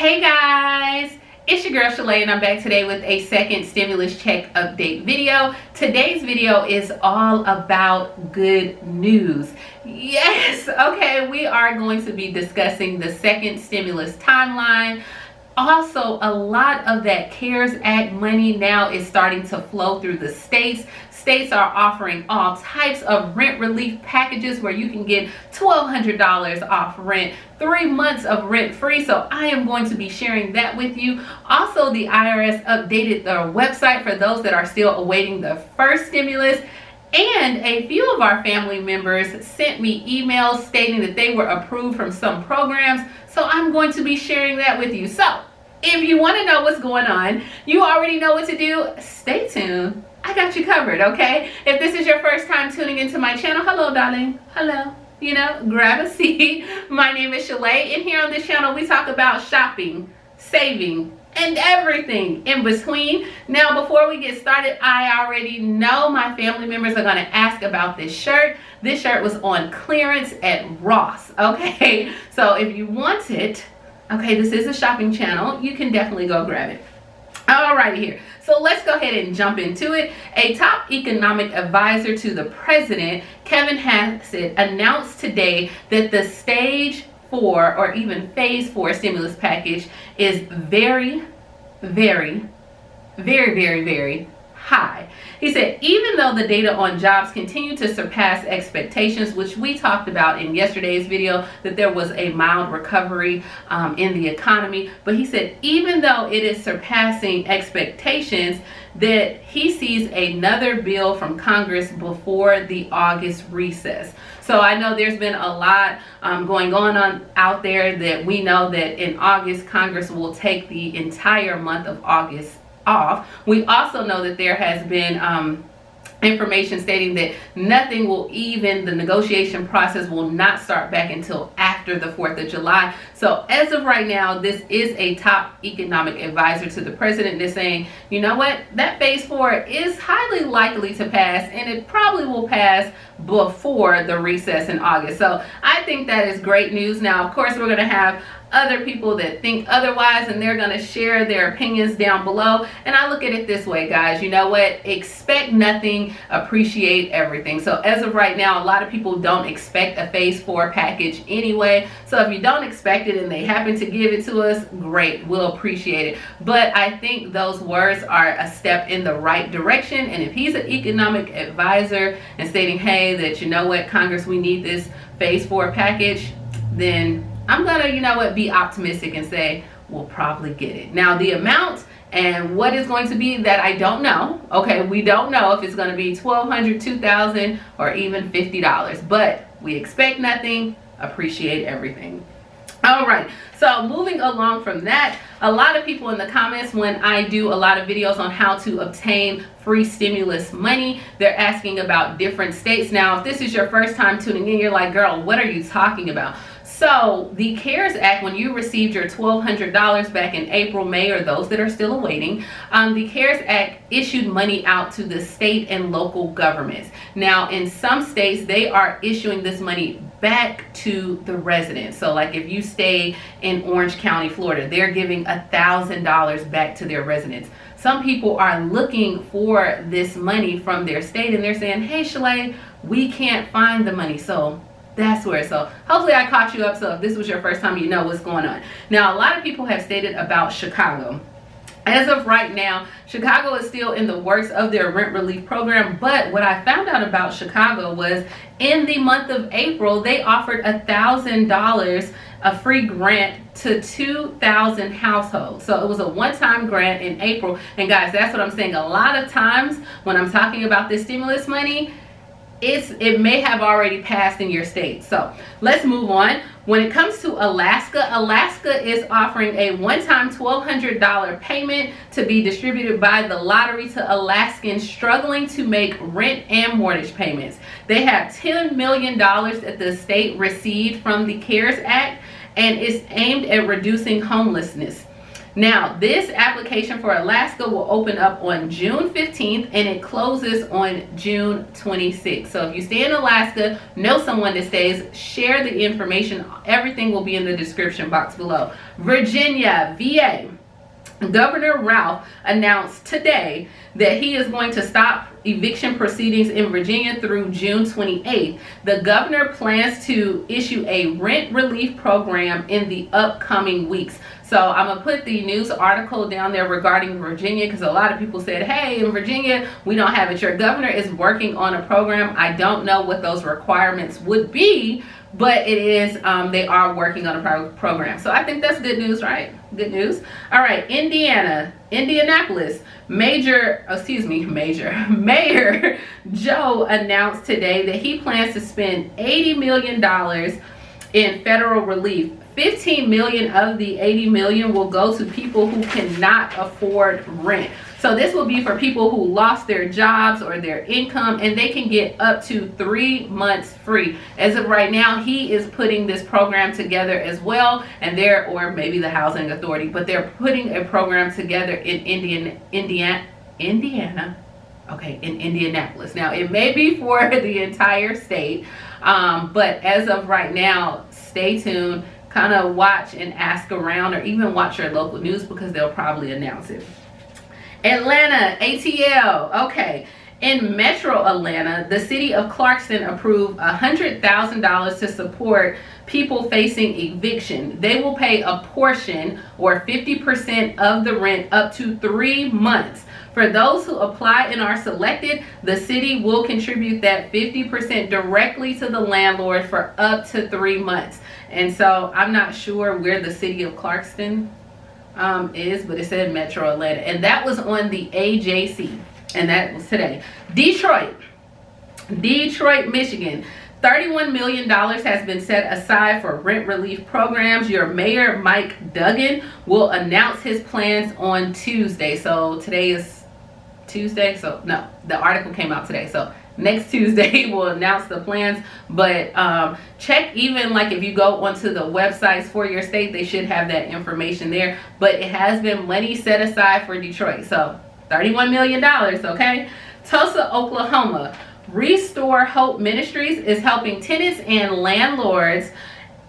Hey guys, it's your girl Shalae and I'm back today with a second stimulus check update video. Today's video is all about good news. Yes, okay, we are going to be discussing the second stimulus timeline. Also, a lot of that CARES Act money now is starting to flow through the states. States are offering all types of rent relief packages where you can get $1,200 off rent, 3 months of rent free. So I am going to be sharing that with you. Also, the IRS updated their website for those that are still awaiting the first stimulus. And a few of our family members sent me emails stating that they were approved from some programs. So I'm going to be sharing that with you. So if you want to know what's going on, you already know what to do. Stay tuned. I got you covered, okay? If this is your first time tuning into my channel, hello, darling. Hello. You know, grab a seat. My name is Shalae, and here on this channel, we talk about shopping, saving, and everything in between. Now, before we get started, I already know my family members are going to ask about this shirt. This shirt was on clearance at Ross, okay? So if you want it, okay, this is a shopping channel, you can definitely go grab it. All right, here. So let's go ahead and jump into it. A top economic advisor to the president, Kevin Hassett, announced today that the stage 4 or even phase 4 stimulus package is very high. He said, even though the data on jobs continue to surpass expectations, which we talked about in yesterday's video, that there was a mild recovery in the economy, but he said even though it is surpassing expectations, that he sees another bill from Congress before the August recess. So I know there's been a lot going on out there that we know that in August, Congress will take the entire month of August off. We also know that there has been information stating that nothing will even, the negotiation process will not start back until after the 4th of July. So as of right now, this is a top economic advisor to the president that's saying, you know what, that phase 4 is highly likely to pass, and it probably will pass before the recess in August. So I think that is great news. Now, of course, we're going to have other people that think otherwise, and they're going to share their opinions down below. And I look at it this way, guys, you know what, expect nothing, appreciate everything. So as of right now, a lot of people don't expect a phase 4 package anyway. So if you don't expect it and they happen to give it to us, great, we'll appreciate it. But I think those words are a step in the right direction. And if he's an economic advisor and stating, hey, that you know what, Congress, we need this phase 4 package, then I'm gonna, you know what, be optimistic and say we'll probably get it. Now, the amount and what is going to be, that I don't know. Okay, we don't know if it's going to be $1,200, $2,000, or even $50. But we expect nothing, appreciate everything. All right, so moving along from that, a lot of people in the comments, when I do a lot of videos on how to obtain free stimulus money, they're asking about different states. Now, if this is your first time tuning in, you're like, girl, what are you talking about? So the CARES Act, when you received your $1,200 back in April, May, or those that are still awaiting, the CARES Act issued money out to the state and local governments. Now, in some states, they are issuing this money back to the residents. So like if you stay in Orange County, Florida, they're giving $1,000 back to their residents. Some people are looking for this money from their state, and they're saying, hey, Shalae, we can't find the money. So that's where, so hopefully I caught you up. So if this was your first time, you know what's going on. Now, a lot of people have stated about Chicago. As of right now, Chicago is still in the works of their rent relief program. But what I found out about Chicago was in the month of April, they offered $1,000 a free grant to 2,000 households. So it was a one-time grant in April. And guys, that's what I'm saying. A lot of times when I'm talking about this stimulus money, it may have already passed in your state. So let's move on. When it comes to Alaska, Alaska is offering a one-time $1,200 payment to be distributed by the lottery to Alaskans struggling to make rent and mortgage payments. They have $10 million that the state received from the CARES Act, and it's aimed at reducing homelessness. Now, this application for Alaska will open up on June 15th and it closes on June 26th. So if you stay in Alaska, know someone that stays, share the information. Everything will be in the description box below. Virginia, VA. Governor Ralph announced today that he is going to stop eviction proceedings in Virginia through June 28th. The governor plans to issue a rent relief program in the upcoming weeks. So I'm going to put the news article down there regarding Virginia, because a lot of people said, hey, in Virginia, we don't have it. Your governor is working on a program. I don't know what those requirements would be, but it is, they are working on a program. So I think that's good news, right? Good news. All right, Indianapolis, Mayor Joe announced today that he plans to spend $80 million in federal relief. 15 million of the 80 million will go to people who cannot afford rent. So this will be for people who lost their jobs or their income, and they can get up to 3 months free. As of right now, he is putting this program together as well, and or maybe the housing authority, but they're putting a program together in Indiana. Okay, in Indianapolis. Now, it may be for the entire state, but as of right now, stay tuned. Kind of watch and ask around, or even watch your local news, because they'll probably announce it. Atlanta, ATL. Okay, in Metro Atlanta, the city of Clarkston approved $100,000 to support people facing eviction. They will pay a portion, or 50% of the rent, up to 3 months. For those who apply and are selected, the city will contribute that 50% directly to the landlord for up to 3 months. And so I'm not sure where the city of Clarkston is, but it said Metro Atlanta. And that was on the AJC. And that was today. Detroit, Michigan. $31 million has been set aside for rent relief programs. Your mayor, Mike Duggan, will announce his plans on Tuesday. So today is Tuesday. So no, the article came out today. So next Tuesday we'll announce the plans. But check, even like if you go onto the websites for your state, they should have that information there. But it has been money set aside for Detroit. So $31 million, okay? Tulsa, Oklahoma. Restore Hope Ministries is helping tenants and landlords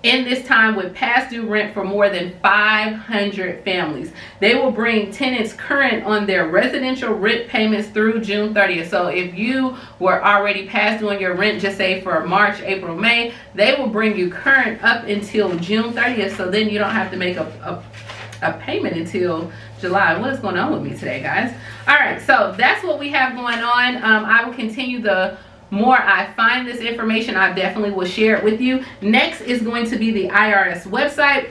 in this time with past due rent for more than 500 families. They will bring tenants current on their residential rent payments through June 30th. So if you were already past due on your rent, just say for March, April, May, they will bring you current up until June 30th. So then you don't have to make a payment until July. What is going on with me today, guys? All right, so that's what we have going on. I will continue. The more I find this information, I definitely will share it with you. Next is going to be the IRS website.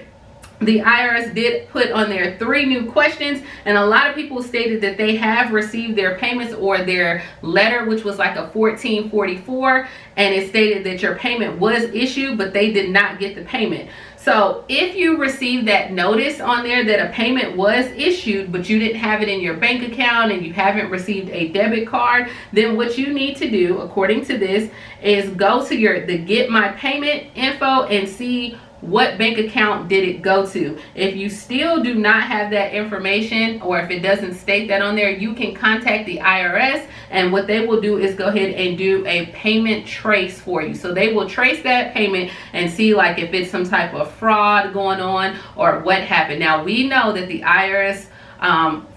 The IRS did put on there 3 new questions, and a lot of people stated that they have received their payments or their letter, which was like a 1444, and it stated that your payment was issued, but they did not get the payment. So if you received that notice on there that a payment was issued, but you didn't have it in your bank account and you haven't received a debit card, then what you need to do, according to this, is go to the Get My Payment info and see what bank account did it go to. If you still do not have that information, or if it doesn't state that on there, you can contact the IRS, and what they will do is go ahead and do a payment trace for you. So they will trace that payment and see like if it's some type of fraud going on or what happened. Now we know that the IRS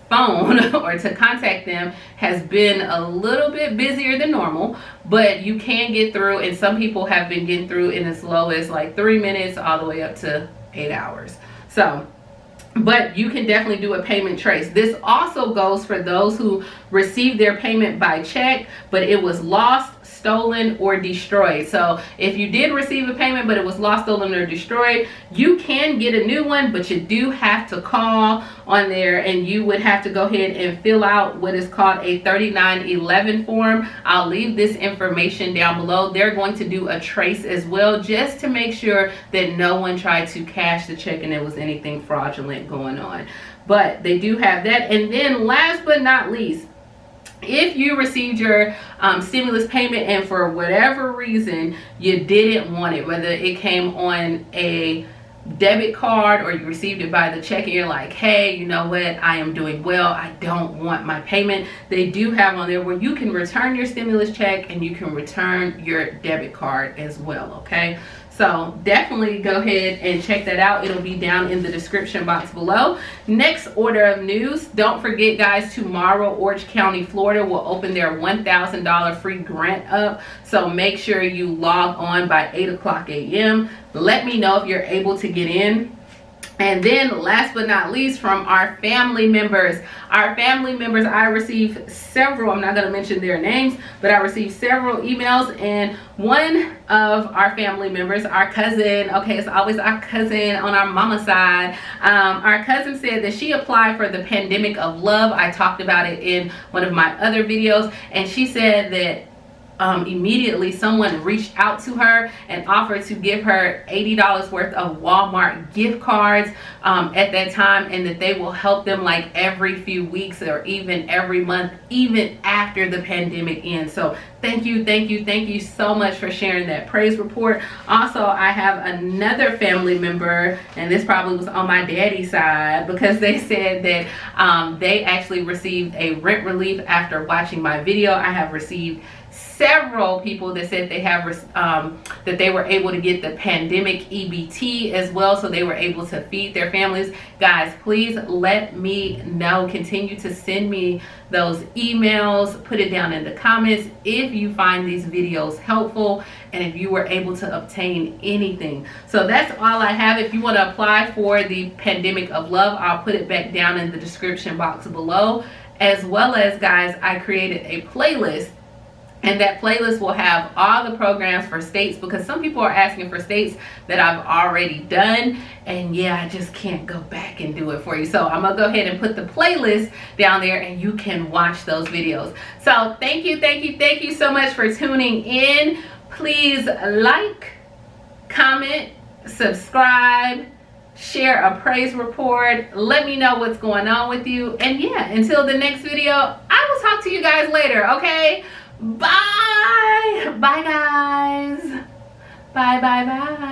phone or to contact them has been a little bit busier than normal, but you can get through, and some people have been getting through in as low as like 3 minutes all the way up to 8 hours. So but you can definitely do a payment trace. This also goes for those who received their payment by check, but it was lost, stolen, or destroyed. So if you did receive a payment but it was lost, stolen, or destroyed, you can get a new one, but you do have to call on there, and you would have to go ahead and fill out what is called a 3911 form. I'll leave this information down below. They're going to do a trace as well, just to make sure that no one tried to cash the check and there was anything fraudulent going on. But they do have that. And then last but not least, if you received your stimulus payment and for whatever reason you didn't want it, whether it came on a debit card, or you received it by the check and you're like, hey, you know what, I am doing well, I don't want my payment, they do have on there where you can return your stimulus check and you can return your debit card as well. Okay, so definitely go ahead and check that out. It'll be down in the description box below. Next order of news, don't forget guys, tomorrow Orange County, Florida will open their $1,000 free grant up. So make sure you log on by 8:00 a.m. Let me know if you're able to get in. And then last but not least, from our family members, I received several, I'm not going to mention their names, but I received several emails, and one of our family members, our cousin, okay, it's always our cousin on our mama side, our cousin said that she applied for the Pandemic of Love. I talked about it in one of my other videos, and she said that immediately someone reached out to her and offered to give her $80 worth of Walmart gift cards at that time, and that they will help them like every few weeks or even every month, even after the pandemic ends. So thank you so much for sharing that praise report. Also, I have another family member, and this probably was on my daddy's side, because they said that they actually received a rent relief after watching my video. I have received several people that said they have that they were able to get the pandemic EBT as well, so they were able to feed their families. Guys, please let me know. Continue to send me those emails. Put it down in the comments if you find these videos helpful and if you were able to obtain anything. So that's all I have. If you want to apply for the Pandemic of Love, I'll put it back down in the description box below. As well as, guys, I created a playlist, and that playlist will have all the programs for states, because some people are asking for states that I've already done, and yeah, I just can't go back and do it for you. So I'm gonna go ahead and put the playlist down there and you can watch those videos. So thank you so much for tuning in. Please like, comment, subscribe, share a praise report. Let me know what's going on with you. And yeah, until the next video, I will talk to you guys later, okay? Bye guys. Bye.